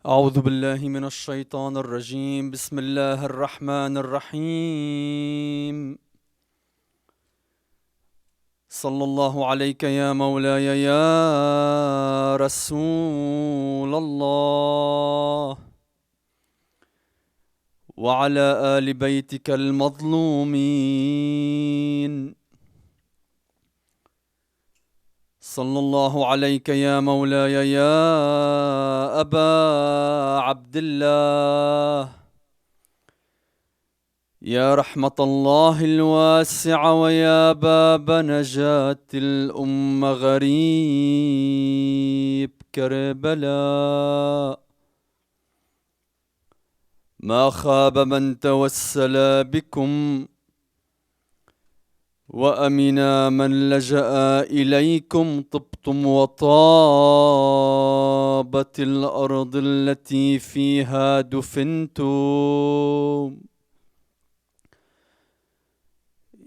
أعوذ بالله من الشيطان الرجيم بسم الله الرحمن الرحيم صلى الله عليك يا مولاي يا رسول الله وعلى آل بيتك المظلومين صلى الله عليك يا مولاي يا أبا عبد الله يا رحمة الله الواسعة ويا باب نجاة الأمة غريب كربلاء ما خاب من توسل بكم وأمنا من لجأ إليكم طبتم وطابت الأرض التي فيها دفنتم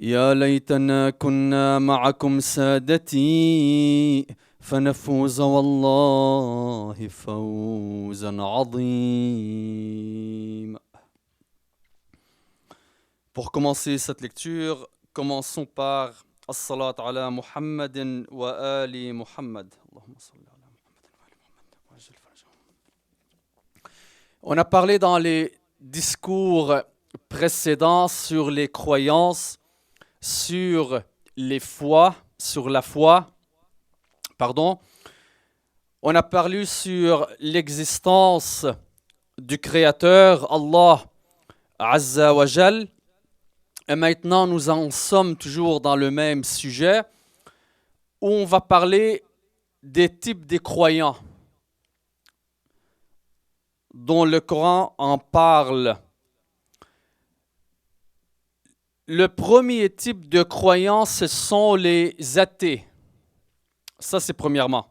يا ليتنا كنا معكم سادتي فنفوز والله فوزا عظيما. Pour commencer cette lecture, commençons par As-salat ala Muhammadin wa ali Muhammad. Allahumma salli ala Muhammadin wa ali Muhammad wa ajil farajahum. On a parlé dans les discours précédents sur les croyances, sur les foi, sur la foi, pardon. On a parlé sur l'existence du Créateur, Allah Azza wa Jal. Et maintenant, nous en sommes toujours dans le même sujet où on va parler des types de croyants dont le Coran en parle. Le premier type de croyants, ce sont les athées. Ça, c'est premièrement.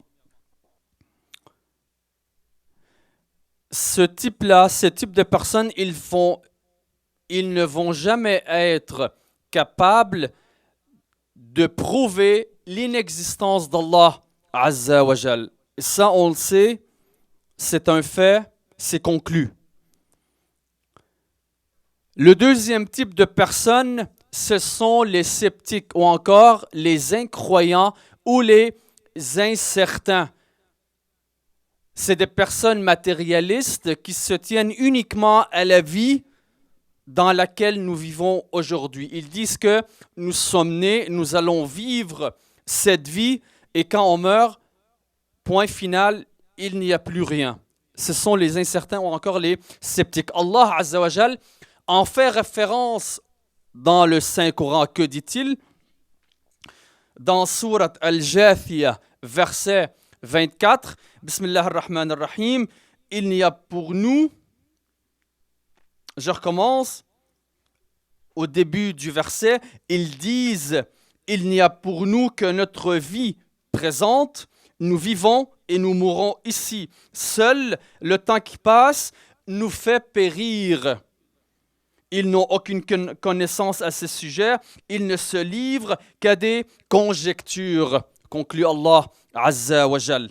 Ce type de personnes, ils ne vont jamais être capables de prouver l'inexistence d'Allah Azza wa Jal. Ça, on le sait, c'est un fait, c'est conclu. Le deuxième type de personnes, ce sont les sceptiques ou encore les incroyants ou les incertains. C'est des personnes matérialistes qui se tiennent uniquement à la vie dans laquelle nous vivons aujourd'hui. Ils disent que nous sommes nés, nous allons vivre cette vie et quand on meurt, point final, il n'y a plus rien. Ce sont les incertains ou encore les sceptiques. Allah Azza wa Jal en fait référence dans le Saint-Coran. Que dit-il? Dans Surat Al-Jathiyah, verset 24, Bismillah ar-Rahman ar-Rahim, il n'y a pour nous, je recommence, au début du verset, ils disent, il n'y a pour nous que notre vie présente, nous vivons et nous mourrons ici. Seul le temps qui passe nous fait périr. Ils n'ont aucune connaissance à ce sujet. Ils ne se livrent qu'à des conjectures, conclut Allah Azza wa Jal.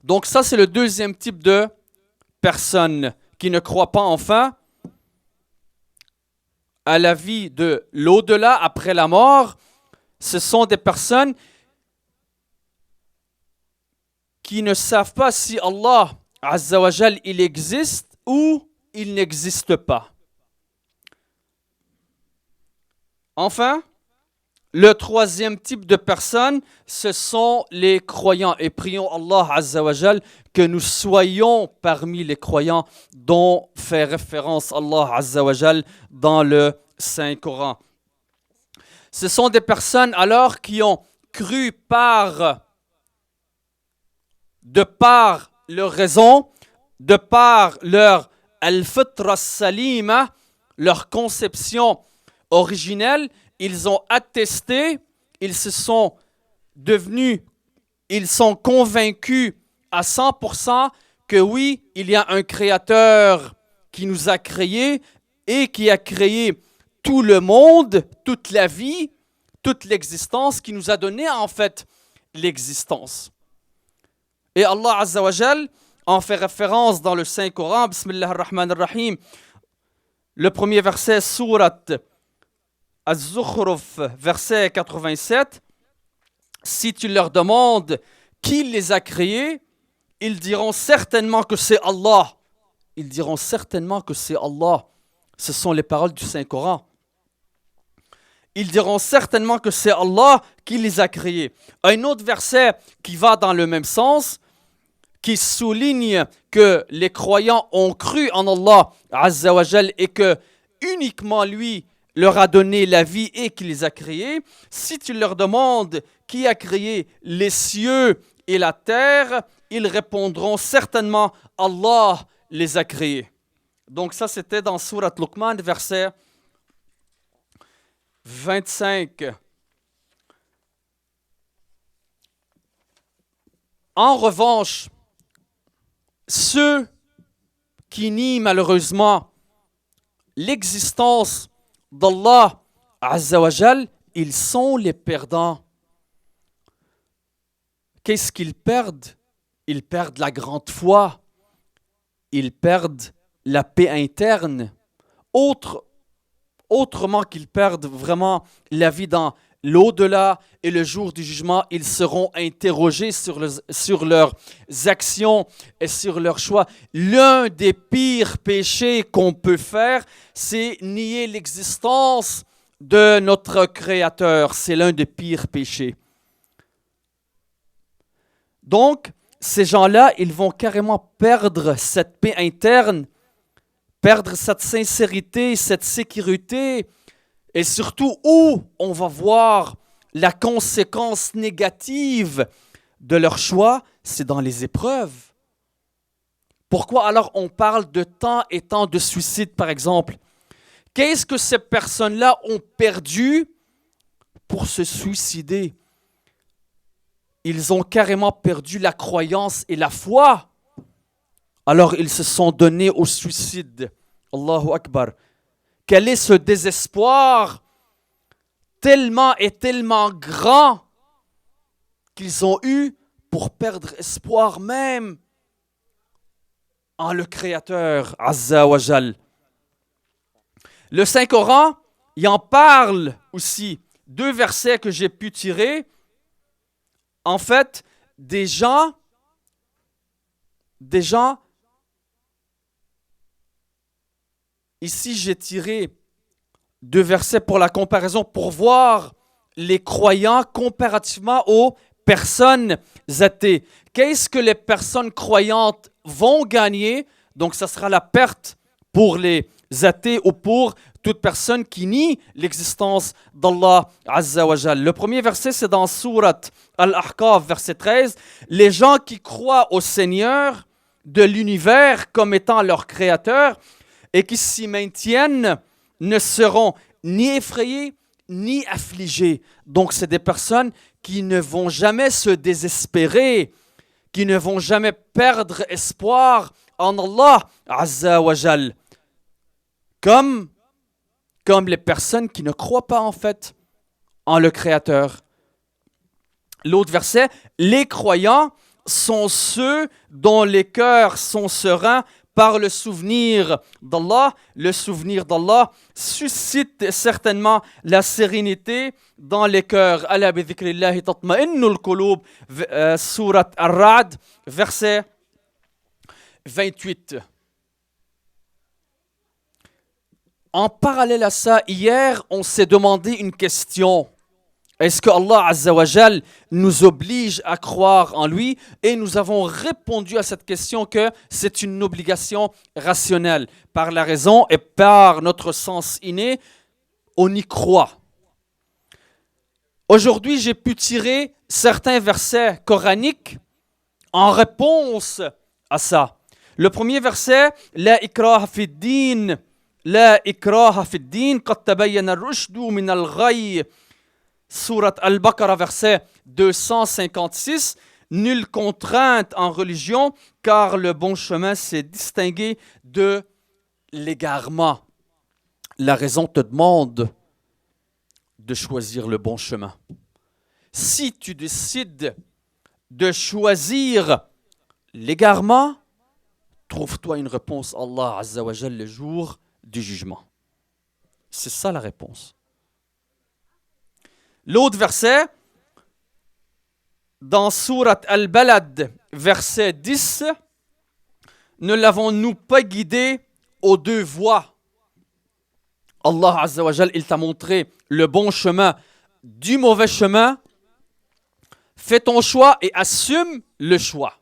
Donc ça, c'est le deuxième type de personnes qui ne croient pas enfin à la vie de l'au-delà après la mort. Ce sont des personnes qui ne savent pas si Allah Azza wa Jal il existe ou il n'existe pas. Enfin, le troisième type de personnes, ce sont les croyants. Et prions Allah Azza wa Jal que nous soyons parmi les croyants dont fait référence Allah Azza wa Jal dans le Saint-Coran. Ce sont des personnes alors qui ont cru de par leur raison, de par leur al-fitra salima, leur conception originelle, ils ont attesté, ils sont convaincus à 100% que oui, il y a un créateur qui nous a créés et qui a créé tout le monde, toute la vie, toute l'existence, qui nous a donné en fait l'existence. Et Allah Azza wa Jal en fait référence dans le Saint-Coran. Bismillah ar-Rahman ar-Rahim. Le premier verset, Surat Az-Zukhruf, verset 87. Si tu leur demandes qui les a créés, ils diront certainement que c'est Allah. Ils diront certainement que c'est Allah. Ce sont les paroles du Saint-Coran. Ils diront certainement que c'est Allah qui les a créés. Un autre verset qui va dans le même sens, qui souligne que les croyants ont cru en Allah Azza wa Jal et que uniquement lui leur a donné la vie et qui les a créés. Si tu leur demandes qui a créé les cieux et la terre, ils répondront certainement Allah les a créés. Donc ça c'était dans Surat Luqman, verset 25. En revanche, ceux qui nient malheureusement l'existence d'Allah Azza wa Jal, ils sont les perdants. Qu'est-ce qu'ils perdent? Ils perdent la grande foi. Ils perdent la paix interne. Autrement qu'ils perdent vraiment la vie dans l'au-delà et le jour du jugement, ils seront interrogés sur leurs actions et sur leurs choix. L'un des pires péchés qu'on peut faire, c'est nier l'existence de notre Créateur. C'est l'un des pires péchés. Donc, ces gens-là, ils vont carrément perdre cette paix interne, perdre cette sincérité, cette sécurité, et surtout où on va voir la conséquence négative de leur choix, c'est dans les épreuves. Pourquoi alors on parle de tant et tant de suicides, par exemple? Qu'est-ce que ces personnes-là ont perdu pour se suicider? Ils ont carrément perdu la croyance et la foi. Alors ils se sont donnés au suicide. Allahu Akbar. Quel est ce désespoir tellement et tellement grand qu'ils ont eu pour perdre espoir même en le Créateur Azza wa Jal. Le Saint-Coran, il en parle aussi. 2 versets que j'ai pu tirer. En fait, des gens, ici j'ai tiré 2 versets pour la comparaison, pour voir les croyants comparativement aux personnes athées. Qu'est-ce que les personnes croyantes vont gagner? Donc, ça sera la perte pour les athées ou pour toute personne qui nie l'existence d'Allah Azza wa Jal. Le premier verset, c'est dans Surat Al-Ahqaf, verset 13. Les gens qui croient au Seigneur de l'univers comme étant leur créateur et qui s'y maintiennent ne seront ni effrayés ni affligés. Donc, c'est des personnes qui ne vont jamais se désespérer, qui ne vont jamais perdre espoir en Allah Azza wa Jal. Comme les personnes qui ne croient pas en fait en le Créateur. L'autre verset, les croyants sont ceux dont les cœurs sont sereins par le souvenir d'Allah. Le souvenir d'Allah suscite certainement la sérénité dans les cœurs. Ala bi dhikrillahi tatma'innul qulub, Surat Ar-Ra'd, verset 28. En parallèle à ça, hier, on s'est demandé une question. Est-ce que Allah Azza wa Jal nous oblige à croire en lui? Et nous avons répondu à cette question que c'est une obligation rationnelle. Par la raison et par notre sens inné, on y croit. Aujourd'hui, j'ai pu tirer certains versets coraniques en réponse à ça. Le premier verset, La ikraha fid din. La ikraha fid din, qad tabayyana ar-rushdu min al-ghayy. Surat Al-Baqarah, verset 256. Nulle contrainte en religion, car le bon chemin s'est distingué de l'égarement. La raison te demande de choisir le bon chemin. Si tu décides de choisir l'égarement, trouve-toi une réponse à Allah Azza wa Jal le jour du jugement. C'est ça la réponse. L'autre verset, dans Surat Al-Balad, verset 10, ne l'avons-nous pas guidé aux deux voies? Allah Azza wa Jal, il t'a montré le bon chemin du mauvais chemin. Fais ton choix et assume le choix.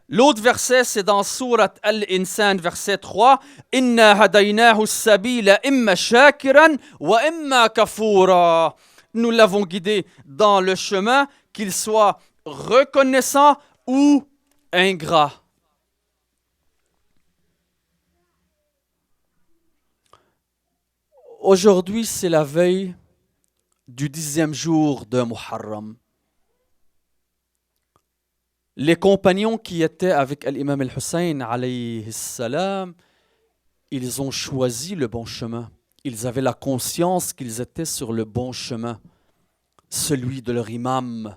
L'autre verset, c'est dans Surat Al-Insan, verset 3. Inna hadaynahu as-sabila imma shakiran wa imma kafura. Nous l'avons guidé dans le chemin, qu'il soit reconnaissant ou ingrat. Aujourd'hui, c'est la veille du 10e jour de Muharram. Les compagnons qui étaient avec l'imam al-Hussein, alayhi salam, ils ont choisi le bon chemin. Ils avaient la conscience qu'ils étaient sur le bon chemin, celui de leur imam.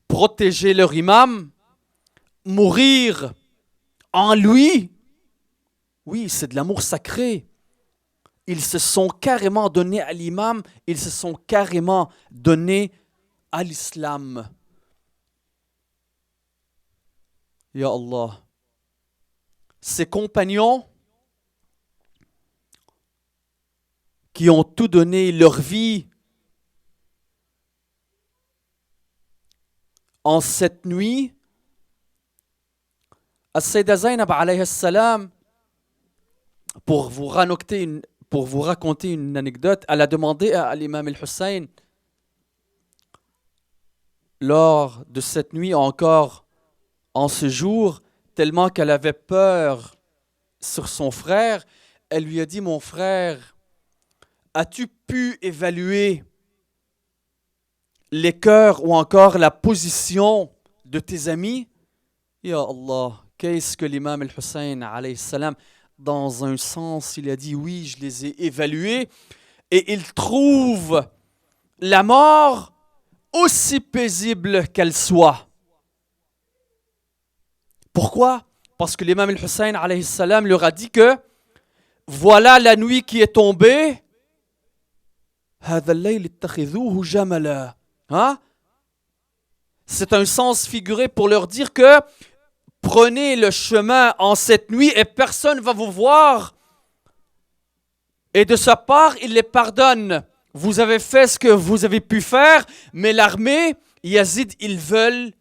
Protéger leur imam, mourir en lui, oui, c'est de l'amour sacré. Ils se sont carrément donnés à l'imam, ils se sont carrément donnés à l'islam. Ya Allah, ces compagnons qui ont tout donné leur vie en cette nuit, As-Sayyida Zainab alayhi salam, pour vous raconter une anecdote, elle a demandé à l'imam al-Hussein, lors de cette nuit encore, en ce jour, tellement qu'elle avait peur sur son frère, elle lui a dit, mon frère, as-tu pu évaluer les cœurs ou encore la position de tes amis? Ya Allah, qu'est-ce que l'imam al-Hussein, alayhi salam, dans un sens, il a dit, oui, je les ai évalués, et il trouve la mort aussi paisible qu'elle soit. Pourquoi? Parce que l'imam al-Hussein alayhi salam leur a dit que voilà la nuit qui est tombée. Hein? C'est un sens figuré pour leur dire que prenez le chemin en cette nuit et personne ne va vous voir. Et de sa part, il les pardonne. Vous avez fait ce que vous avez pu faire, mais l'armée, Yazid, ils veulent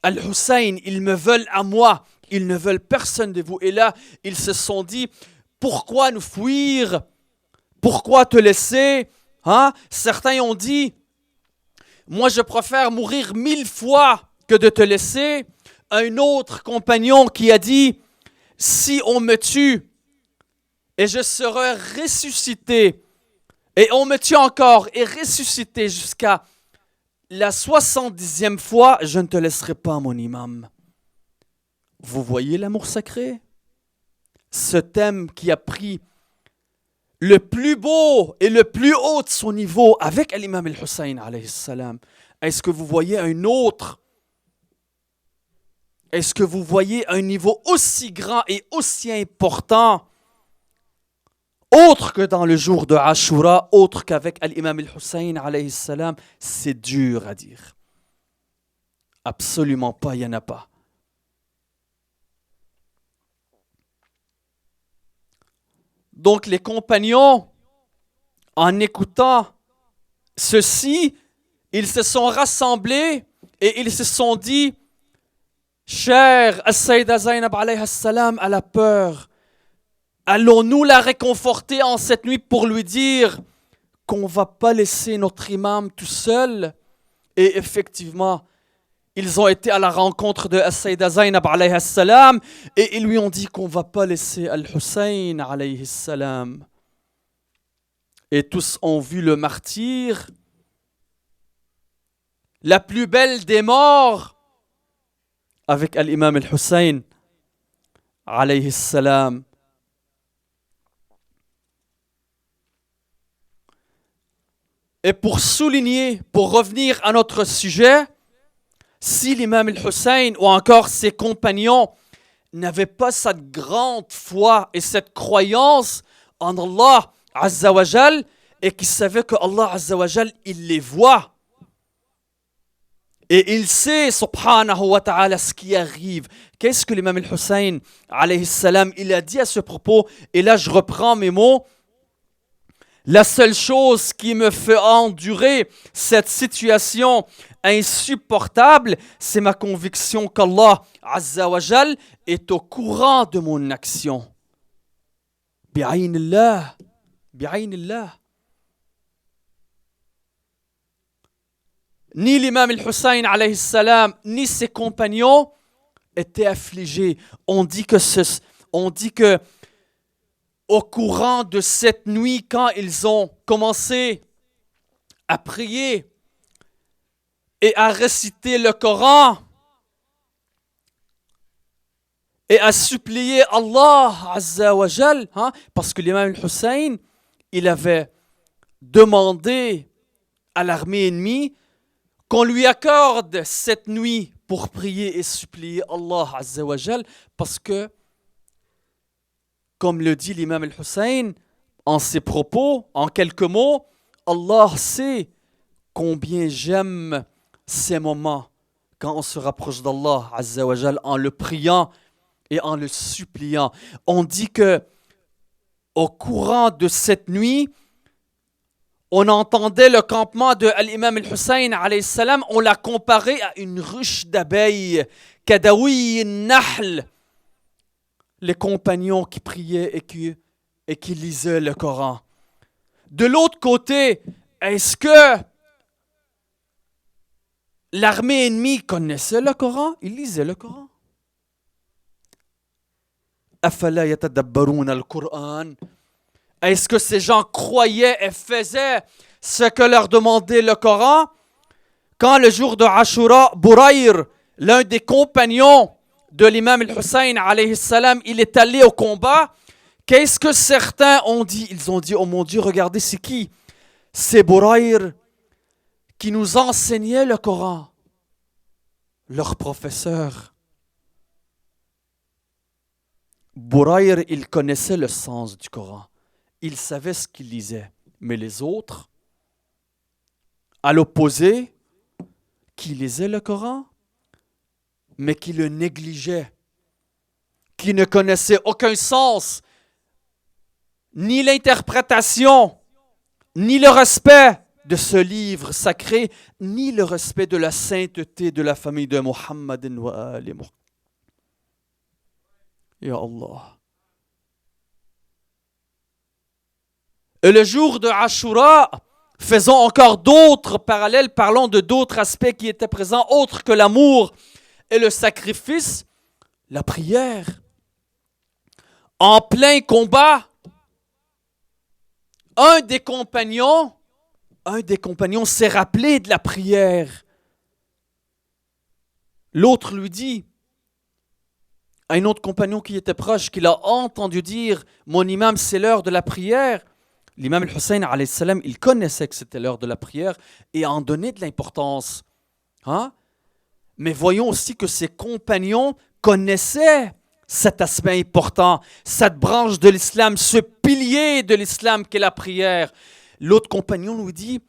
Al-Hussein, ils me veulent à moi, ils ne veulent personne de vous. Et là, ils se sont dit, pourquoi nous fuir? Pourquoi te laisser? Hein? Certains ont dit, moi je préfère mourir 1000 fois que de te laisser. Un autre compagnon qui a dit, si on me tue et je serai ressuscité, et on me tue encore et ressuscité jusqu'à la 70e fois, je ne te laisserai pas, mon imam. Vous voyez l'amour sacré? Ce thème qui a pris le plus beau et le plus haut de son niveau avec l'imam al-Hussein, alayhi salam. Est-ce que vous voyez un autre? Est-ce que vous voyez un niveau aussi grand et aussi important, autre que dans le jour de Ashura, autre qu'avec l'imam al-Hussein, alayhi salam? C'est dur à dire. Absolument pas, il n'y en a pas. Donc les compagnons, en écoutant ceci, ils se sont rassemblés et ils se sont dit, cher As-Sayyida Zainab alayha salam, elle a peur. Allons-nous la réconforter en cette nuit pour lui dire qu'on ne va pas laisser notre imam tout seul? Et effectivement, ils ont été à la rencontre de As-Sayyida Zainab alayha salam et ils lui ont dit qu'on ne va pas laisser Al-Hussein alayhi salam. Et tous ont vu le martyr, la plus belle des morts, avec l'imam Al-Hussein alayhi salam. Et pour souligner, pour revenir à notre sujet, Si l'imam al-Hussein ou encore ses compagnons n'avaient pas cette grande foi et cette croyance en Allah Azza wa Jal et qui savaient que Allah Azza wa Jal, il les voit. Et il sait, subhanahu wa ta'ala, ce qui arrive. Qu'est-ce que l'imam al-Hussein, alayhi salam, il a dit à ce propos? Et là, je reprends mes mots. La seule chose qui me fait endurer cette situation insupportable, c'est ma conviction qu'Allah Azza wa Jal est au courant de mon action. Bi'aynillah. Bi'aynillah. Ni l'imam al-Hussein alayhi salam, ni ses compagnons étaient affligés. On dit que au courant de cette nuit, quand ils ont commencé à prier et à réciter le Coran et à supplier Allah Azza wa Jal, parce que l'imam al-Hussein, il avait demandé à l'armée ennemie qu'on lui accorde cette nuit pour prier et supplier Allah Azza wa Jal, parce que, comme le dit l'imam al-Hussein en ses propos, en quelques mots, Allah sait combien j'aime ces moments quand on se rapproche d'Allah Azza wa Jal en le priant et en le suppliant. On dit que au courant de cette nuit, on entendait le campement de l'imam al-Hussein alayhi salam, on l'a comparé à une ruche d'abeilles, kadawi nahl, les compagnons qui priaient et qui lisaient le Coran. De l'autre côté, est-ce que l'armée ennemie connaissait le Coran? Ils lisaient le Coran. Afala yatadabbaruna al-Qur'an. Est-ce que ces gens croyaient et faisaient ce que leur demandait le Coran? Quand le jour de Ashura, Burayr, l'un des compagnons de l'imam al-Hussein, alayhi salam, il est allé au combat. Qu'est-ce que certains ont dit? Ils ont dit, oh mon Dieu, regardez, c'est qui? C'est Burayr qui nous enseignait le Coran. Leur professeur. Burayr, il connaissait le sens du Coran. Il savait ce qu'il lisait. Mais les autres, à l'opposé, qui lisaient le Coran, mais qui le négligeaient, qui ne connaissaient aucun sens, ni l'interprétation, ni le respect de ce livre sacré, ni le respect de la sainteté de la famille de Muhammadin wa ali Muhammad. Ya Allah. Et le jour de Ashura, faisons encore d'autres parallèles, parlons de d'autres aspects qui étaient présents, autres que l'amour et le sacrifice, la prière. En plein combat, un des compagnons s'est rappelé de la prière. L'autre lui dit, à un autre compagnon qui était proche, qu'il a entendu dire, mon imam, c'est l'heure de la prière. L'imam al-Hussein, alayhi salam, il connaissait que c'était l'heure de la prière et en donnait de l'importance. Mais voyons aussi que ses compagnons connaissaient cet aspect important, cette branche de l'islam, ce pilier de l'islam qu'est la prière. L'autre compagnon lui dit,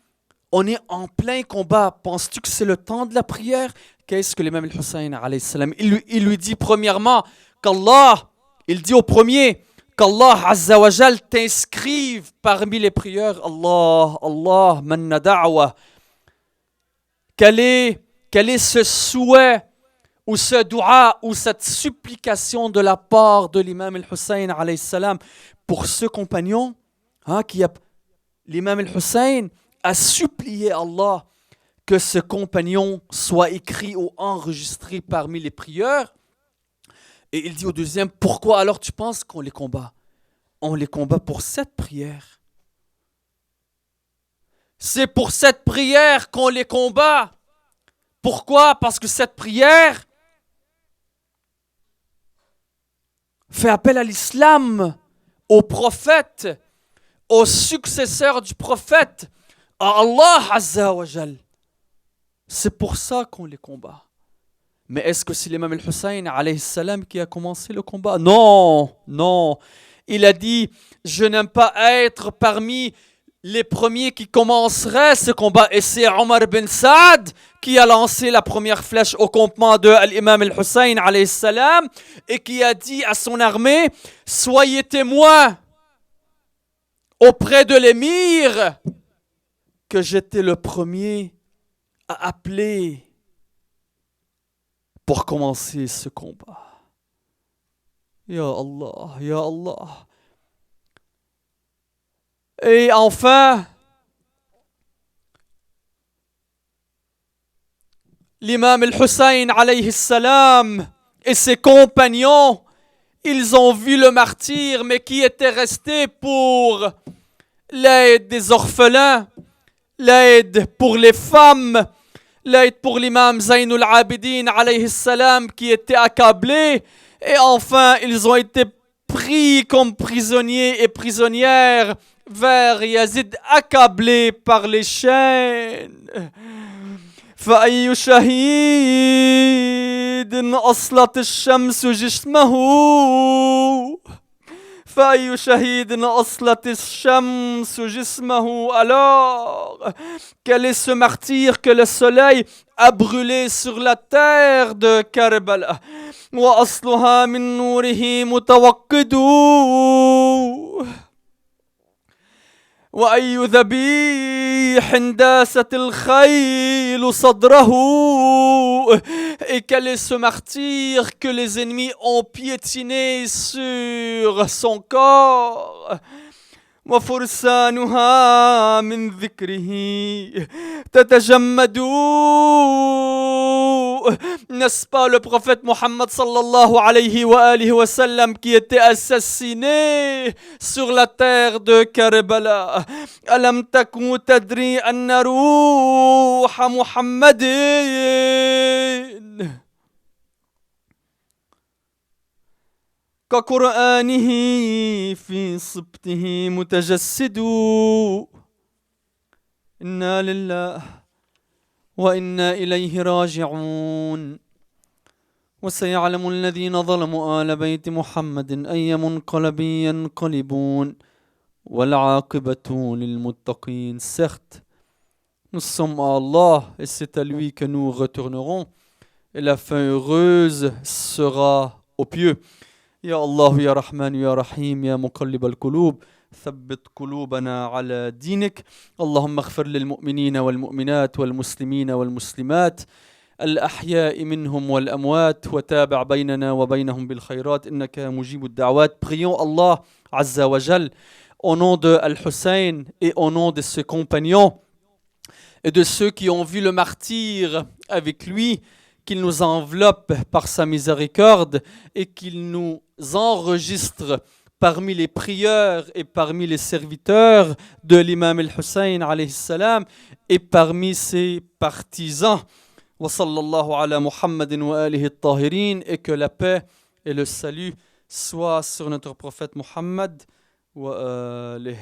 on est en plein combat, penses-tu que c'est le temps de la prière? Qu'est-ce que l'imam al-Hussein, alayhi salam, il lui dit premièrement qu'Allah, il dit au premier, qu'Allah Azza wa Jal t'inscrive parmi les prières. Allah, manna da'wa. Quel est ce souhait ou ce dua ou cette supplication de la part de l'imam al-Hussein alayhi salam pour ce compagnon l'imam al-Hussein a supplié Allah que ce compagnon soit écrit ou enregistré parmi les prières. Et il dit au deuxième, pourquoi alors tu penses qu'on les combat? On les combat pour cette prière. C'est pour cette prière qu'on les combat. Pourquoi? Parce que cette prière fait appel à l'islam, au prophète, aux successeurs du prophète, à Allah Azza wa Jal. C'est pour ça qu'on les combat. Mais est-ce que c'est l'imam al-Hussein alayhi salam qui a commencé le combat? Non, non. Il a dit, je n'aime pas être parmi les premiers qui commenceraient ce combat. Et c'est Omar bin Saad qui a lancé la première flèche au campement de l'imam al-Hussein alayhi salam et qui a dit à son armée, soyez témoins auprès de l'émir que j'étais le premier à appeler pour commencer ce combat. Ya Allah, Ya Allah. Et enfin, l'imam al-Hussein alayhi salam et ses compagnons, ils ont vu le martyr, mais qui était resté pour l'aide des orphelins, l'aide pour les femmes, l'aide pour l'imam Zaynul Abidin alayhi salam qui était accablé. Et enfin, ils ont été pris comme prisonniers et prisonnières vers Yazid accablé par les chaînes. فأي شهيد أصلت الشمس جسمه فأي شهيد أصلت الشمس جسمه. Alors, quel est ce martyr que le soleil a brûlé sur la terre de Karbala? وأصلها من نوره متوقد وأي ذبيح داست الخيل صدره. Et quel est ce martyr que les ennemis ont piétiné sur son corps? وفرسانها من ذكره تتجمد. N'est-ce pas le prophète Mohammed sallallahu alayhi wa sallam qui était assassiné sur la terre de Karbala? Alam takun tadri anna ruha Muhammadin كقرآنه في صبته متجسد. إنا لله وإنا إليه راجعون. وسيعلم الذين ظلموا آل بيت محمد أي منقلب ينقلبون والعاقبة للمتقين. Certes, nous sommes à Allah et c'est à lui que nous retournerons et la fin heureuse sera aux pieux. يا الله يا رحمن يا رحيم يا مقلب القلوب ثبت قلوبنا على دينك. اللهم اغفر للمؤمنين والمؤمنات والمسلمين والمسلمات الأحياء منهم والأموات وتابع بيننا وبينهم بالخيرات إنك مجيب الدعوات. Prions Allah Azza wa Jal au nom de Al-Hussein et au nom de ses compagnons et de ceux qui ont vu le martyr avec lui, qu'il nous enveloppe par sa miséricorde et qu'il nous enregistre parmi les prieurs et parmi les serviteurs de l'imam al-Hussein alayhi salam et parmi ses partisans. Wa sallallahu ala Muhammadin wa alihi at-tahirin. Et que la paix et le salut soient sur notre prophète Muhammad wa alihi.